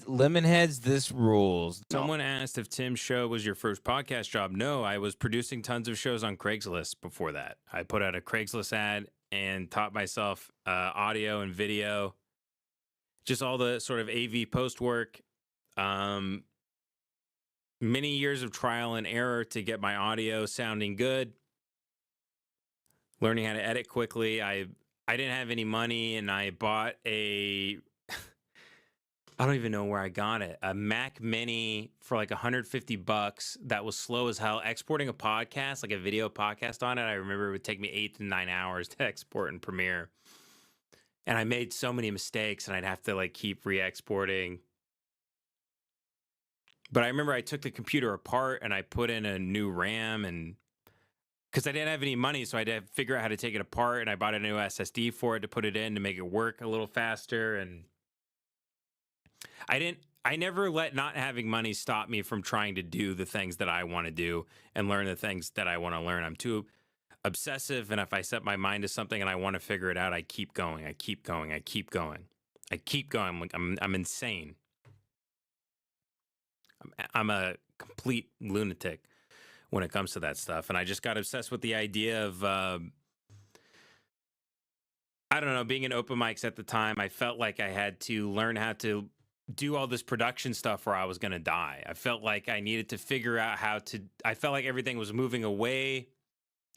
Lemonheads, this rules. No. Someone asked if Tim's show was your first podcast job. No, I was producing tons of shows on Craigslist before that. I put out a Craigslist ad and taught myself audio and video, just all the sort of AV post work. Many years of trial and error to get my audio sounding good, learning how to edit quickly. I didn't have any money, and I bought a I don't even know where I got it. A Mac Mini for like $150 that was slow as hell. Exporting a podcast, like a video podcast on it, I remember it would take me 8 to 9 hours to export in Premiere. And I made so many mistakes, and I'd have to like keep re-exporting. But I remember I took the computer apart and I put in a new RAM, and because I didn't have any money, so I had to figure out how to take it apart, and I bought a new SSD for it to put it in to make it work a little faster. And I never let not having money stop me from trying to do the things that I want to do and learn the things that I want to learn. I'm too obsessive, and if I set my mind to something and I want to figure it out, I keep going. I keep going. I keep going. I keep going. I'm insane. I'm a complete lunatic when it comes to that stuff. And I just got obsessed with the idea of, I don't know, being in open mics at the time. I felt like I had to learn how to do all this production stuff or I was going to die. I felt like I needed to figure out I felt like everything was moving away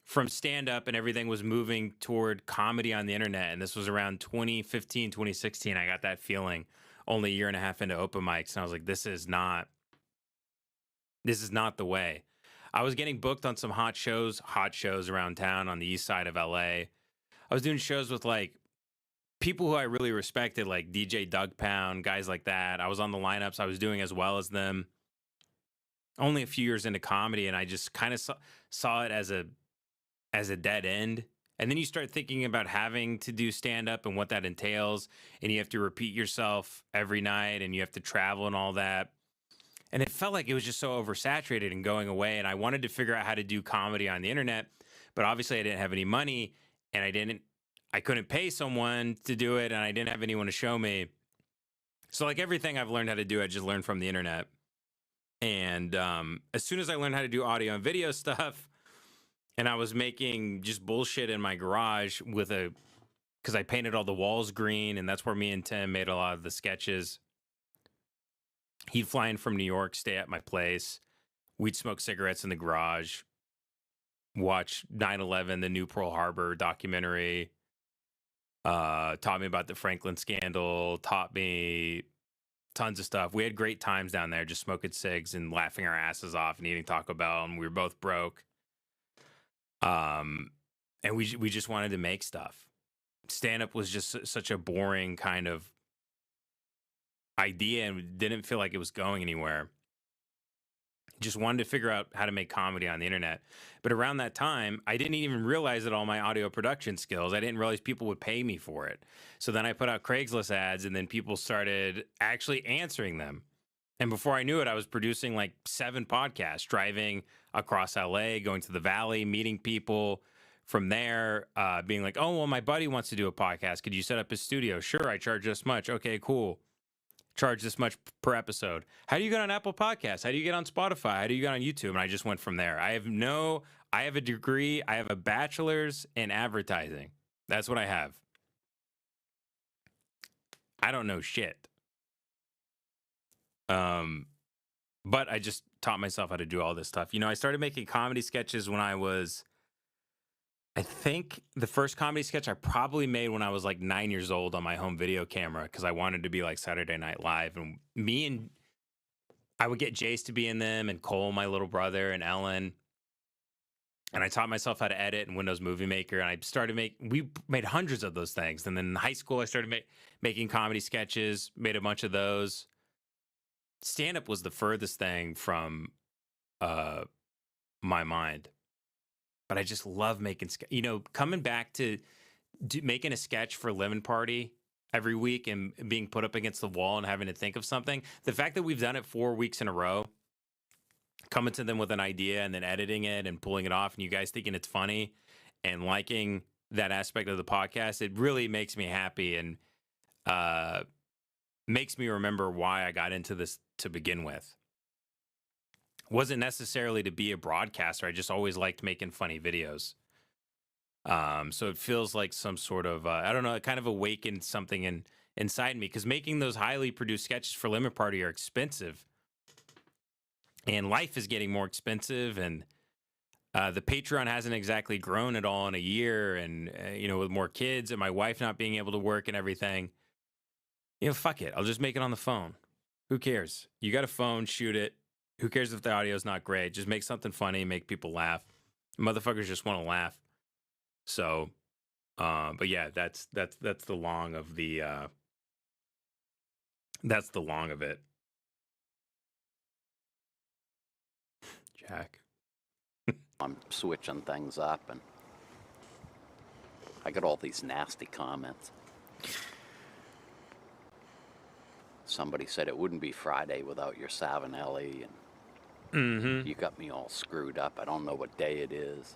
from stand-up and everything was moving toward comedy on the internet. And this was around 2015, 2016. I got that feeling only a year and a half into open mics. And I was like, this is not the way. I was getting booked on some hot shows around town on the east side of LA. I was doing shows with like people who I really respected, like DJ Doug Pound, guys like that. I was on the lineups. I was doing as well as them. Only a few years into comedy, and I just kind of saw it as a dead end. And then you start thinking about having to do stand-up and what that entails, and you have to repeat yourself every night, and you have to travel and all that. And it felt like it was just so oversaturated and going away. And I wanted to figure out how to do comedy on the internet, but obviously I didn't have any money, and I couldn't pay someone to do it, and I didn't have anyone to show me. So like everything I've learned how to do, I just learned from the internet. And as soon as I learned how to do audio and video stuff, and I was making just bullshit in my garage because I painted all the walls green, and that's where me and Tim made a lot of the sketches. He'd fly in from New York, stay at my place. We'd smoke cigarettes in the garage, watch 9/11, the new Pearl Harbor documentary, taught me about the Franklin scandal, taught me tons of stuff. We had great times down there, just smoking cigs and laughing our asses off and eating Taco Bell, and we were both broke. And we just wanted to make stuff. Stand-up was just such a boring kind of idea and didn't feel like it was going anywhere. Just wanted to figure out how to make comedy on the internet. But around that time, I didn't even realize that all my audio production skills, I didn't realize people would pay me for it. So then I put out Craigslist ads, and then people started actually answering them. And before I knew it, I was producing like 7 podcasts, driving across LA, going to the Valley, meeting people. From there, being like, oh, well, my buddy wants to do a podcast. Could you set up his studio? Sure, I charge this much. Okay, cool. Charge this much per episode. How do you get on Apple Podcasts? How do you get on Spotify? How do you get on YouTube? And I just went from there. I have a degree. I have a bachelor's in advertising. That's what I have. I don't know shit. But I just taught myself how to do all this stuff. You know, I started making comedy sketches when I think the first comedy sketch I probably made when I was like 9 years old on my home video camera, because I wanted to be like Saturday Night Live. And I would get Jace to be in them, and Cole, my little brother, and Ellen. And I taught myself how to edit in Windows Movie Maker. And we made hundreds of those things. And then in high school, I started making comedy sketches, made a bunch of those. Stand-up was the furthest thing from my mind. But I just love making, coming back to making a sketch for Lemon Party every week and being put up against the wall and having to think of something. The fact that we've done it 4 weeks in a row, coming to them with an idea and then editing it and pulling it off, and you guys thinking it's funny and liking that aspect of the podcast, it really makes me happy and makes me remember why I got into this to begin with. Wasn't necessarily to be a broadcaster. I just always liked making funny videos. So it feels like some sort of I don't know, it kind of awakened something inside me, because making those highly produced sketches for Lemon Party are expensive, and life is getting more expensive, and the Patreon hasn't exactly grown at all in a year, and with more kids and my wife not being able to work and everything, fuck it, I'll just make it on the phone. Who cares? You got a phone, shoot it. Who cares if the audio is not great? Just make something funny, make people laugh. Motherfuckers just want to laugh. So, but yeah, that's the long of the that's the long of it. Jack. I'm switching things up, and I get all these nasty comments. Somebody said it wouldn't be Friday without your Savinelli, and you got me all screwed up. I don't know what day it is.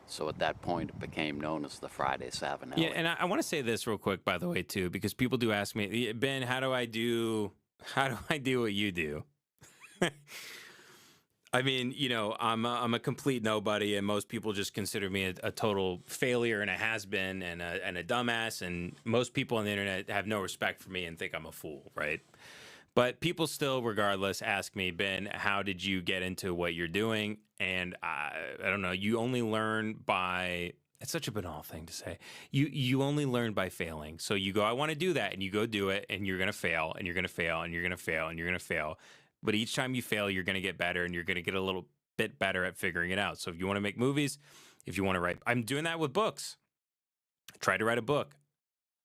So at that point, it became known as the Friday Savinelli. Yeah, and I want to say this real quick, by the way, too, because people do ask me, Ben, how do I do what you do? I mean, I'm a complete nobody, and most people just consider me a total failure and a has-been and a dumbass, and most people on the internet have no respect for me and think I'm a fool, right? But people still, regardless, ask me, Ben, how did you get into what you're doing? And I don't know. You only learn by. It's such a banal thing to say. You only learn by failing. So you go, I want to do that, and you go do it, and you're gonna fail, and you're gonna fail, and you're gonna fail, and you're gonna fail. But each time you fail, you're gonna get better, and you're gonna get a little bit better at figuring it out. So if you want to make movies, if you want to write, I'm doing that with books. I tried to write a book.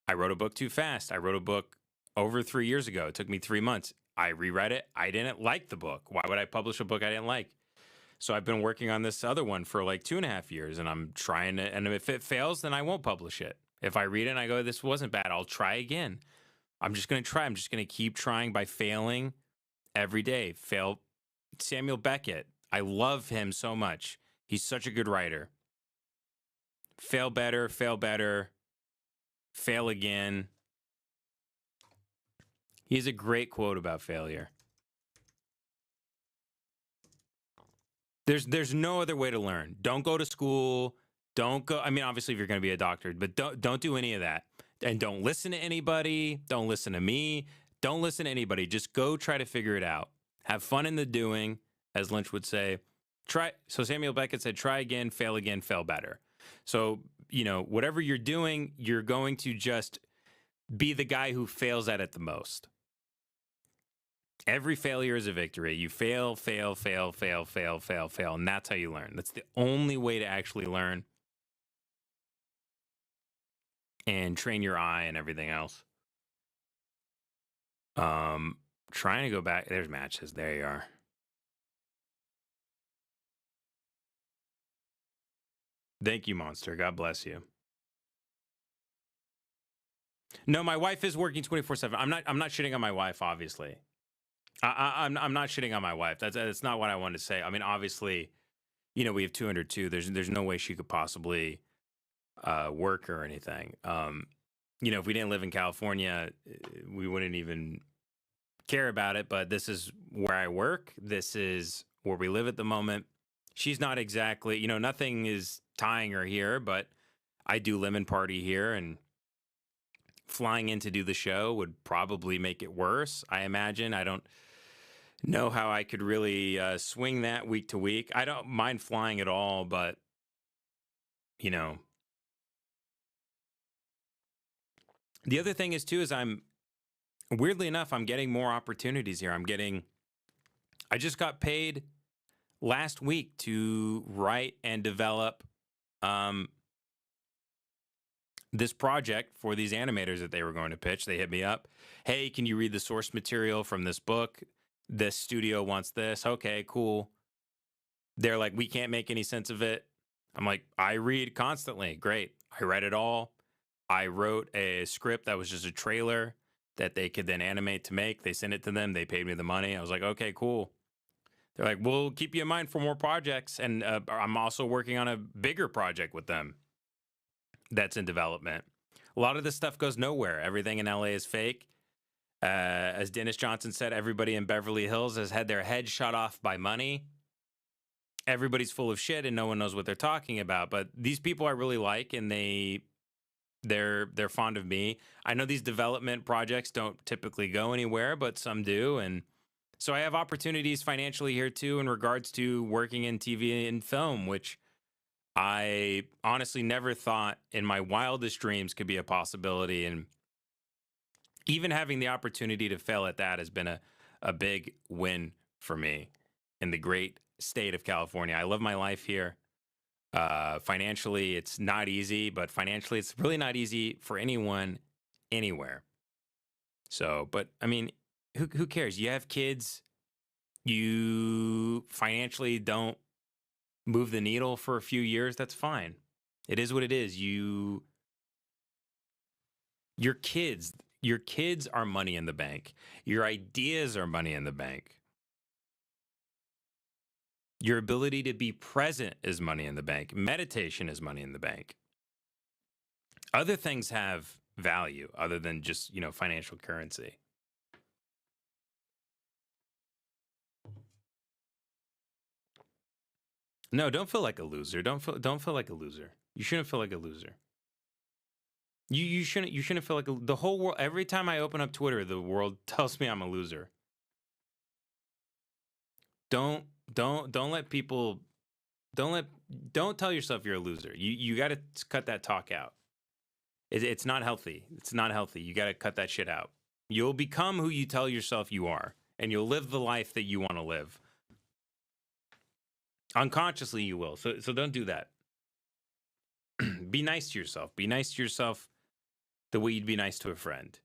I wrote a book too fast. I wrote a book over 3 years ago. It took me 3 months. I reread it. I didn't like the book. Why would I publish a book I didn't like? So I've been working on this other one for like 2.5 years, and I'm trying to, and if it fails, then I won't publish it. If I read it and I go, this wasn't bad, I'll try again. I'm just going to try. I'm just going to keep trying by failing every day. Fail. Samuel Beckett. I love him so much. He's such a good writer. Fail better, fail again. He has a great quote about failure. There's no other way to learn. Don't go to school. Don't go. I mean, obviously, if you're going to be a doctor, but don't do any of that. And don't listen to anybody. Don't listen to me. Don't listen to anybody. Just go try to figure it out. Have fun in the doing, as Lynch would say. Try. So Samuel Beckett said, try again, fail better. So, whatever you're doing, you're going to just be the guy who fails at it the most. Every failure is a victory. You fail, and that's how you learn. That's the only way to actually learn and train your eye and everything else. Trying to go back. There's matches. There you are. Thank you, Monster. God bless you. No, my wife is working 24/7. I'm not shitting on my wife, obviously. I'm not shitting on my wife. That's not what I wanted to say. I mean, obviously, we have 202. There's no way she could possibly work or anything. If we didn't live in California, we wouldn't even care about it. But this is where I work. This is where we live at the moment. She's not exactly, nothing is tying her here, but I do Lemon Party here, and flying in to do the show would probably make it worse, I imagine. I don't know how I could really swing that week to week. I don't mind flying at all, but the other thing is too is weirdly enough, I'm getting more opportunities here. I just got paid last week to write and develop this project for these animators that they were going to pitch. They hit me up. Hey, can you read the source material from this book? This studio wants this. Okay, cool. They're like, we can't make any sense of it. I'm like, I read constantly. Great. I read it all. I wrote a script that was just a trailer that they could then animate to make. They sent it to them. They paid me the money. I was like, okay, cool. They're like, we'll keep you in mind for more projects. And I'm also working on a bigger project with them. that's in development. A lot of this stuff goes nowhere. Everything in LA is fake. As Dennis Johnson said, everybody in Beverly Hills has had their head shot off by money. Everybody's full of shit and no one knows what they're talking about. But these people I really like, and they're fond of me. I know these development projects don't typically go anywhere, but some do. And so I have opportunities financially here too in regards to working in TV and film, which I honestly never thought in my wildest dreams could be a possibility. And even having the opportunity to fail at that has been a big win for me in the great state of California. I love my life here. Financially, it's not easy, but financially, it's really not easy for anyone anywhere. So, but I mean, who cares? You have kids, you financially don't move the needle for a few years. That's fine. It is what it is. Your kids are money in the bank. Your ideas are money in the bank. Your ability to be present is money in the bank. Meditation is money in the bank. Other things have value other than just, financial currency. No, don't feel like a loser. Don't feel like a loser. You shouldn't feel like a loser. You shouldn't feel like the whole world. Every time I open up Twitter, the world tells me I'm a loser. Don't let people don't tell yourself you're a loser. You got to cut that talk out. It's not healthy. It's not healthy. You got to cut that shit out. You'll become who you tell yourself you are, and you'll live the life that you want to live. Unconsciously, you will. So don't do that. Be nice to yourself. Be nice to yourself the way you'd be nice to a friend.